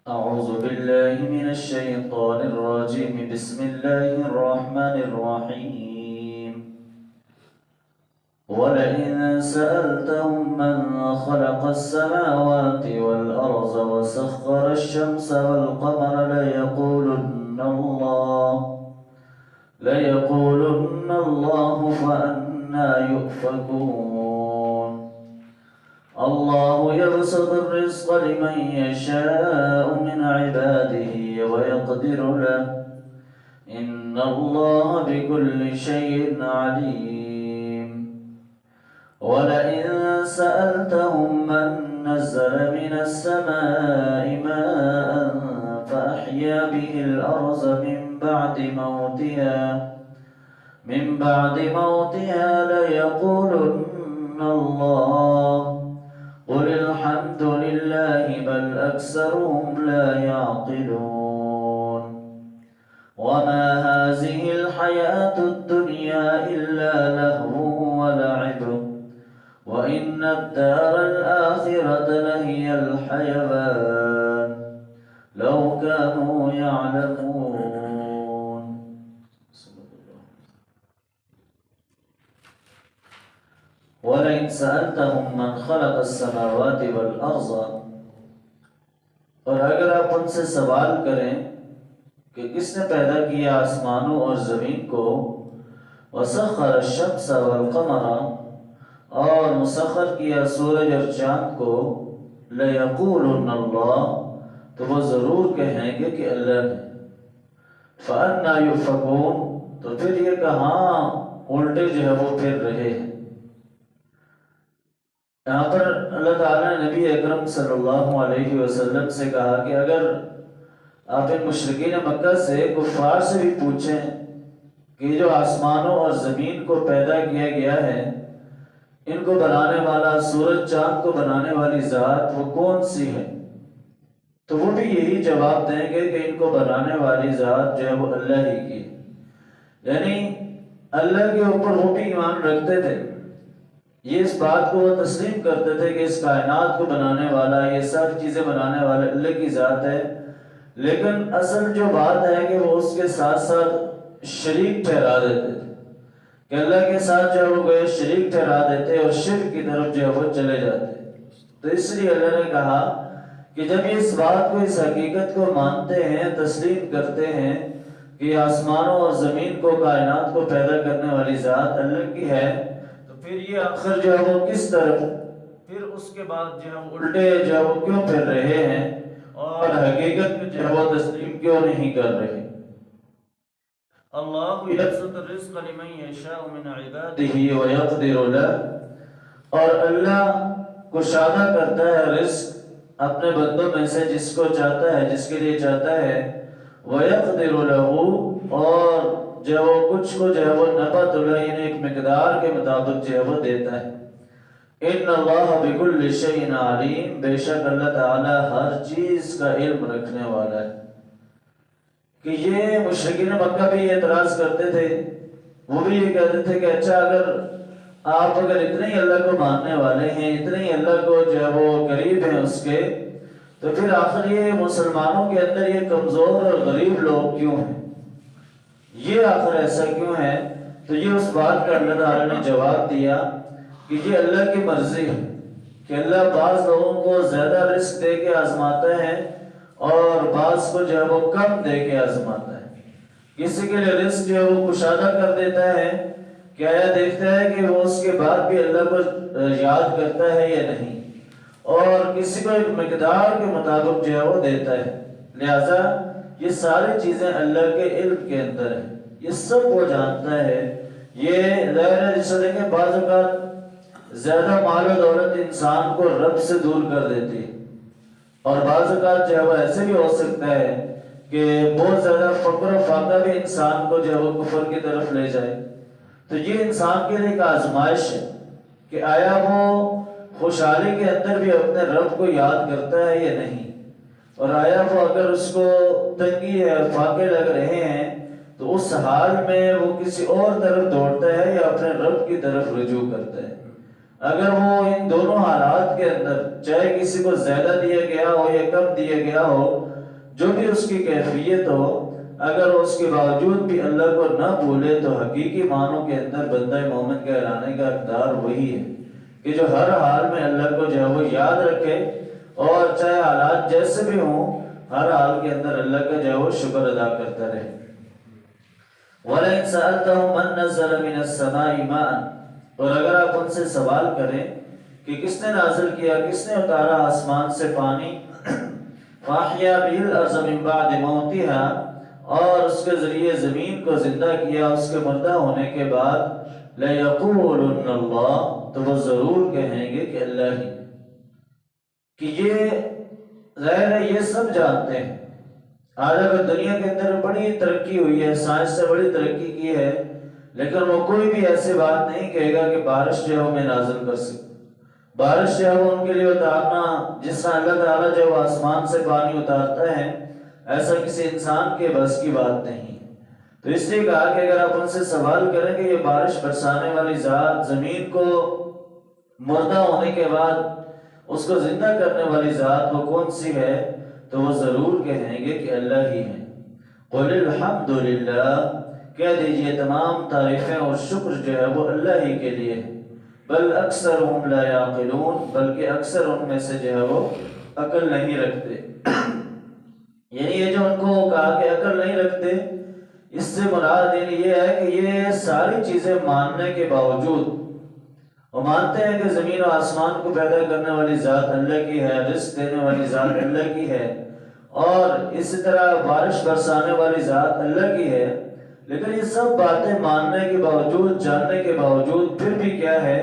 أعوذ بالله من الشيطان الرجيم. بسم الله الرحمن الرحيم. ولئن سألتهم من خلق السماوات والأرض وسخر الشمس والقمر ليقولن الله فأنى يؤفكون. الله يبسط الرزق لمن يشاء من عباده ويقدر له إن الله بكل شيء عليم. ولئن سألتهم من نزل من السماء ماء فأحيا به الأرض من بعد موتها ليقولن الله قل الحمد لله بل أكثرهم لا يعقلون. وما هذه الحياة الدنيا إلا لهو ولعب وإن الدار الآخرة لهي الحيوان لو كانوا يعلمون. وَلَئِنْ سَأَلْتَهُمْ مَنْ خَلَقَ السَّمَاوَاتِ وَالْأَرْضَ، اور اگر آپ ان سے سوال کریں کہ کس نے پیدا کیا آسمانوں اور زمین کو، وَسَخَّرَ الشَّمْسَ وَالْقَمَرَ، اور مسخر کیا سورج اور چاند کو، لَيَقُولُنَّ اللَّهُ، تو وہ ضرور کہیں گے کہ اللہ نے، فَأَنَّى يُؤْفَكُونَ، تو پھر یہ کہاں الٹے جو ہے وہ پھر رہے ہیں۔ یہاں پر اللہ تعالیٰ نے نبی اکرم صلی اللہ علیہ وسلم سے کہا کہ اگر آپ ان مشرکین مکہ سے، کفار سے بھی پوچھیں کہ جو آسمانوں اور زمین کو پیدا کیا گیا ہے، ان کو بنانے والا، سورج چاند کو بنانے والی ذات وہ کون سی ہے، تو وہ بھی یہی جواب دیں گے کہ ان کو بنانے والی ذات جو ہے وہ اللہ ہی کی، یعنی اللہ کے اوپر وہ بھی ایمان رکھتے تھے، یہ اس بات کو وہ تسلیم کرتے تھے کہ اس کائنات کو بنانے والا، یہ سب چیزیں بنانے والا اللہ کی ذات ہے، لیکن اصل جو بات ہے کہ وہ اس کے ساتھ ساتھ شریک ٹھہرا دیتے تھے، کہ اللہ کے ساتھ جو وہ گئے شریک ٹھہرا دیتے اور شرک کی طرف جو وہ چلے جاتے۔ تو اس لیے اللہ نے کہا کہ جب یہ اس بات کو، اس حقیقت کو مانتے ہیں، تسلیم کرتے ہیں کہ آسمانوں اور زمین کو، کائنات کو پیدا کرنے والی ذات اللہ کی ہے، پھر یہ آخر جو ہے وہ کس طرف، پھر اس کے بعد جو ہے الٹے جو ہے وہ کیوں پھر رہے ہیں اور حقیقت میں جو ہے وہ تسلیم کیوں نہیں کر رہے۔ اللہ یبسط الرزق لمن یشاء من عباده ویقدر له، اور اللہ کشادہ کرتا ہے رزق اپنے بندوں میں سے جس کو چاہتا ہے، جس کے لیے چاہتا ہے، ویقدر له، اور جو وہ کچھ کو جو ہے وہ نبت اللہ، یعنی ایک مقدار کے مطابق جو ہے وہ دیتا ہے۔ ان اللہ بکل شیء علیم، بے شک اللہ تعالی ہر چیز کا علم رکھنے والا ہے۔ کہ یہ مشرکین مکہ بھی اعتراض کرتے تھے، وہ بھی یہ کہتے تھے کہ اچھا آپ اگر اتنے ہی اللہ کو ماننے والے ہیں، اتنے ہی اللہ کو جو ہے وہ قریب ہیں اس کے، تو پھر آخر یہ مسلمانوں کے اندر یہ کمزور اور غریب لوگ کیوں ہیں، یہ آخر ایسا کیوں ہے؟ تو یہ اس بات کا اللہ تعالیٰ نے جواب دیا کہ یہ اللہ کی مرضی ہے کہ اللہ بعض لوگوں کو زیادہ رزق دے کے آزماتا ہے اور بعض کو جو ہے وہ کم دے کے آزماتا ہے۔ کسی کے لیے رزق جو ہے وہ کشادہ کر دیتا ہے کہ آیا دیکھتا ہے کہ وہ اس کے بعد بھی اللہ کو یاد کرتا ہے یا نہیں، اور کسی کو ایک مقدار کے مطابق جو ہے وہ دیتا ہے۔ لہذا یہ ساری چیزیں اللہ کے علم کے اندر ہیں، یہ سب وہ جانتا ہے۔ یہ ظاہر ہے جسے دیکھیں بعض اوقات زیادہ مال و دولت انسان کو رب سے دور کر دیتی ہے، اور بعض اوقات جو ہے وہ ایسے بھی ہو سکتا ہے کہ بہت زیادہ فقر و فاقہ بھی انسان کو جو ہے وہ کفر کی طرف لے جائے۔ تو یہ انسان کے لیے ایک آزمائش ہے کہ آیا وہ خوشحالی کے اندر بھی اپنے رب کو یاد کرتا ہے یا نہیں، اور آیا وہ اگر اس کو تنگی ہے، فاقے لگ رہے ہیں، تو اس حال میں وہ کسی اور طرف دوڑتا ہے یا اپنے رب کی طرف رجوع کرتا ہے۔ اگر وہ ان دونوں حالات کے اندر، چاہے کسی کو زیادہ دیا گیا ہو یا کم دیا گیا ہو، جو بھی اس کی کیفیت ہو، اگر اس کے باوجود بھی اللہ کو نہ بھولے تو حقیقی معنوں کے اندر بندہ مومن کہلانے کا اقدار وہی ہے کہ جو ہر حال میں اللہ کو جو ہے وہ یاد رکھے، اور چاہے حالات جیسے بھی ہوں ہر حال کے اندر اللہ کا جو ہے وہ شکر ادا کرتا رہے۔ وَلَئِن سَأَلْتَهُم مَّن نَّزَّلَ مِنَ السَّمَاءِ مَاءً، اور اگر آپ ان سے سوال کریں کہ کس نے نازل کیا، کس نے اتارا آسمان سے پانی، فَأَحْيَا بِهِ الْأَرْضَ مِن بَعْدِ مَوْتِهَا، اور اس کے ذریعے زمین کو زندہ کیا اس کے مردہ ہونے کے بعد، لَيَقُولُنَّ اللَّهُ، تو وہ ضرور کہیں گے کہ اللہ ہی، کہ یہ ظاہر ہے یہ سب جانتے ہیں۔ آج اگر دنیا کے اندر بڑی ترقی ہوئی ہے، سائنس سے بڑی ترقی کی ہے، لیکن وہ کوئی بھی ایسی بات نہیں کہے گا کہ بارش جو ہے میں نازل کر سکوں۔ بارش جو ہے وہ ان کے لیے اتارنا، جس طرح اللہ تعالیٰ جو ہے آسمان سے پانی اتارتا ہے، ایسا کسی انسان کے بس کی بات نہیں۔ تو اس لیے کہا کہ اگر آپ ان سے سوال کریں کہ یہ بارش برسانے والی ذات، زمین کو مردہ ہونے کے بعد اس کو زندہ کرنے والی ذات وہ کون سی ہے، تو وہ ضرور کہیں گے کہ اللہ ہی ہے۔ قُلِ الْحَمْدُ لِلَّهِ، کہہ دیجئے تمام تعریفیں اور شکر جو ہے وہ اللہ ہی کے لیے ہے۔ بل اکثرهم لا يعقلون، بلکہ اکثر ان میں سے جو ہے وہ عقل نہیں رکھتے۔ یعنی یہ جو ان کو کہا کہ عقل نہیں رکھتے، اس سے مراد یہ ہے کہ یہ ساری چیزیں ماننے کے باوجود وہ مانتے ہیں کہ زمین و آسمان کو پیدا کرنے والی ذات اللہ کی ہے، رزق دینے والی ذات اللہ کی ہے، اور اسی طرح بارش برسانے والی ذات اللہ کی ہے، لیکن یہ سب باتیں ماننے کے باوجود، جاننے کے باوجود پھر بھی کیا ہے،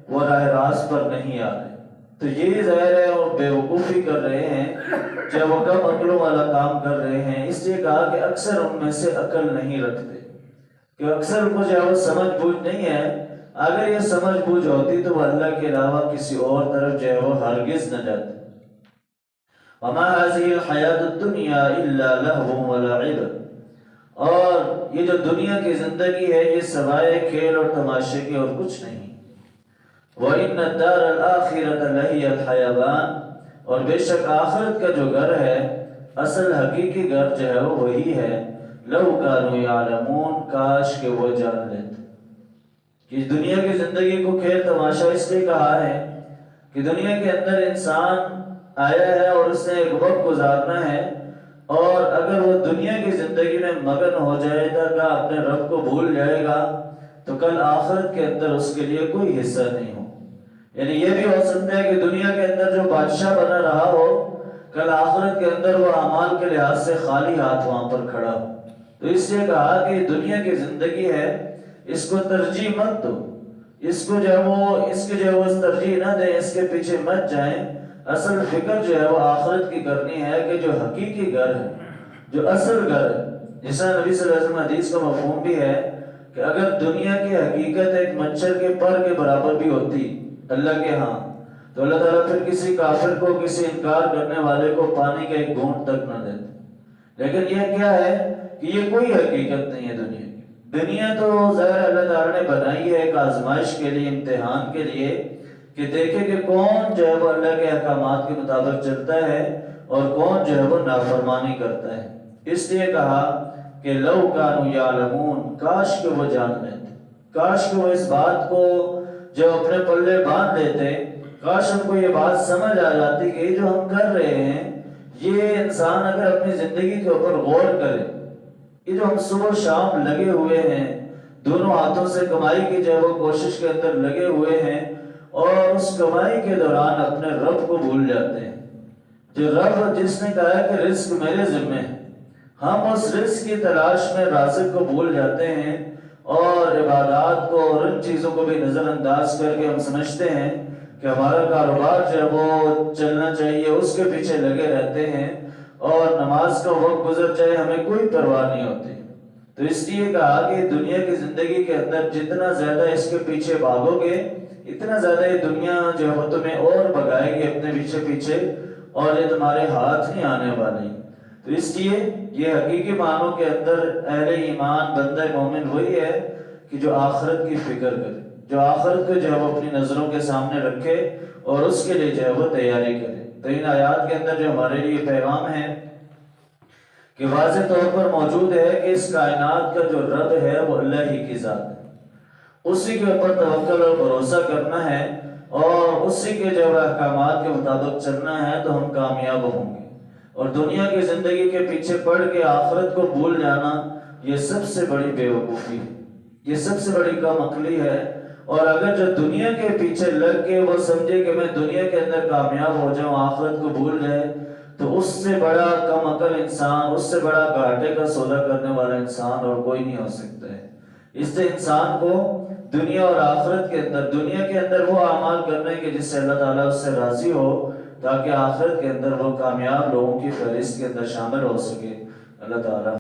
وہ راہ راست پر نہیں آ رہے۔ تو یہ ظاہر ہے وہ بے وقوفی کر رہے ہیں، جب وہ کم عقلوں والا کام کر رہے ہیں۔ اس لیے کہا کہ اکثر ان میں سے عقل نہیں رکھتے، کہ اکثر کو جو ہے وہ سمجھ بوجھ نہیں ہے۔ اگر یہ سمجھ بوجھ ہوتی تو وہ اللہ کے علاوہ کسی اور طرف جو ہے وہ ہرگز نہ جاتے۔ وَمَا هَذِهِ الْحَيَاةُ الدُّنْيَا إِلَّا لَهْوٌ وَلَعِبٌ، اور یہ جو دنیا کی زندگی ہے یہ سوائے کھیل اور تماشے کے اور کچھ نہیں۔ وَإِنَّ الدَّارَ الْآخِرَةَ لَهِيَ الْحَيَوَانُ، اور بے شک آخرت کا جو گھر ہے، اصل حقیقی گھر جو ہے وہ وہی ہے۔ لَوْ كَانُوا يَعْلَمُونَ، کاش کہ وہ جان لیتے کہ دنیا کی زندگی کو کھیل تماشا اس لیے کہا ہے کہ دنیا کے اندر انسان آیا ہے اور اس نے ایک وقت گزارنا ہے، اور اگر وہ دنیا کی زندگی میں مگن ہو جائے گا، اپنے رب کو بھول جائے گا، تو کل آخرت کے اندر اس کے لیے کوئی حصہ نہیں ہو۔ یعنی یہ بھی ہو سکتا ہے کہ دنیا کے اندر جو بادشاہ بنا رہا ہو، کل آخرت کے اندر وہ اعمال کے لحاظ سے خالی ہاتھ وہاں پر کھڑا ہو۔ تو اس لیے کہا کہ دنیا کی زندگی ہے، اس کو ترجیح مت دو، اس کو جو ہے وہ اس کے جو ہے وہ ترجیح نہ دیں، اس کے پیچھے مت جائیں۔ اصل فکر جو ہے وہ آخرت کی کرنی ہے کہ جو حقیقی گھر ہے، جو اصل گھر ہے، جیسا نبی صلی اللہ علیہ وسلم حدیث کا مفہوم بھی ہے کہ اگر دنیا کی حقیقت ایک مچھر کے پر کے برابر بھی ہوتی اللہ کے ہاں، تو اللہ تعالیٰ پھر کسی کافر کو، کسی انکار کرنے والے کو پانی کا ایک گھونٹ تک نہ دیتے۔ لیکن یہ کیا ہے کہ یہ کوئی حقیقت نہیں ہے دنیا کی۔ دنیا تو ظاہر اللہ تعالیٰ نے بنائی ہے ایک آزمائش کے لیے، امتحان کے لیے، کہ دیکھے کہ کون جو ہے وہ اللہ کے احکامات کے مطابق چلتا ہے اور کون جو ہے وہ نافرمانی کرتا ہے۔ اس لیے کہا کہ لو کانوا یعلمون، کاش کہ وہ جان لیتے، کاش کہ وہ اس بات کو جو اپنے پلے باندھ لیتے، کاش ان کو یہ بات سمجھ آ جاتی کہ یہ جو ہم کر رہے ہیں، یہ انسان اگر اپنی زندگی کے اوپر غور کرے، یہ جو ہم صبح شام لگے ہوئے ہیں، دونوں ہاتھوں سے کمائی کی جو ہے وہ کوشش کے اندر لگے ہوئے ہیں، اور اس کمائی کے دوران اپنے رب کو بھول جاتے ہیں، جو رب جس نے کہا ہے کہ رزق میرے ذمہ ہے، ہم اس رزق کی تلاش میں رازق کو بھول جاتے ہیں، اور عبادات کو اور ان چیزوں کو بھی نظر انداز کر کے ہم سمجھتے ہیں کہ ہمارا کاروبار جو ہے وہ چلنا چاہیے، اس کے پیچھے لگے رہتے ہیں، اور نماز کا وقت گزر جائے ہمیں کوئی پرواہ نہیں ہوتی۔ تو اس لیے کہا کہ دنیا کی زندگی کے اندر جتنا زیادہ اس کے پیچھے بھاگو گے، اتنا زیادہ یہ دنیا جو ہے وہ تمہیں اور بھگائے گی اپنے پیچھے پیچھے، اور یہ تمہارے ہاتھ نہیں آنے والی۔ تو اس لیے یہ حقیقی معنوں کے اندر اہل ایمان، بندہ مومن وہی ہے کہ جو آخرت کی فکر کرے، جو آخرت کو جو ہے وہ اپنی نظروں کے سامنے رکھے اور اس کے لیے جو ہے وہ تیاری کرے۔ تو ان آیات کے اندر جو ہمارے لیے پیغام ہے کہ واضح طور پر موجود ہے کہ اس کائنات کا جو رب ہے وہ اللہ ہی کی ذات ہے، اسی کے اوپر توکل اور بھروسہ کرنا ہے اور اسی کے جو احکامات کے مطابق چلنا ہے تو ہم کامیاب ہوں گے۔ اور دنیا کی زندگی کے پیچھے پڑ کے آخرت کو بھول جانا یہ سب سے بڑی بے وقوفی ہے، یہ سب سے بڑی کم عقلی ہے۔ اور اگر جو دنیا کے پیچھے لگ کے وہ سمجھے کہ میں دنیا کے اندر کامیاب ہو جاؤں، آخرت کو بھول جائے، تو اس سے بڑا کم عقل انسان، اس سے بڑا گھاٹے کا سودا کرنے والا انسان اور کوئی نہیں ہو سکتا ہے۔ اس سے انسان کو دنیا اور آخرت کے اندر، دنیا کے اندر وہ اعمال کرنے کے جس سے اللہ تعالیٰ اس سے راضی ہو، تاکہ آخرت کے اندر وہ کامیاب لوگوں کی فہرست کے اندر شامل ہو سکے۔ اللہ تعالیٰ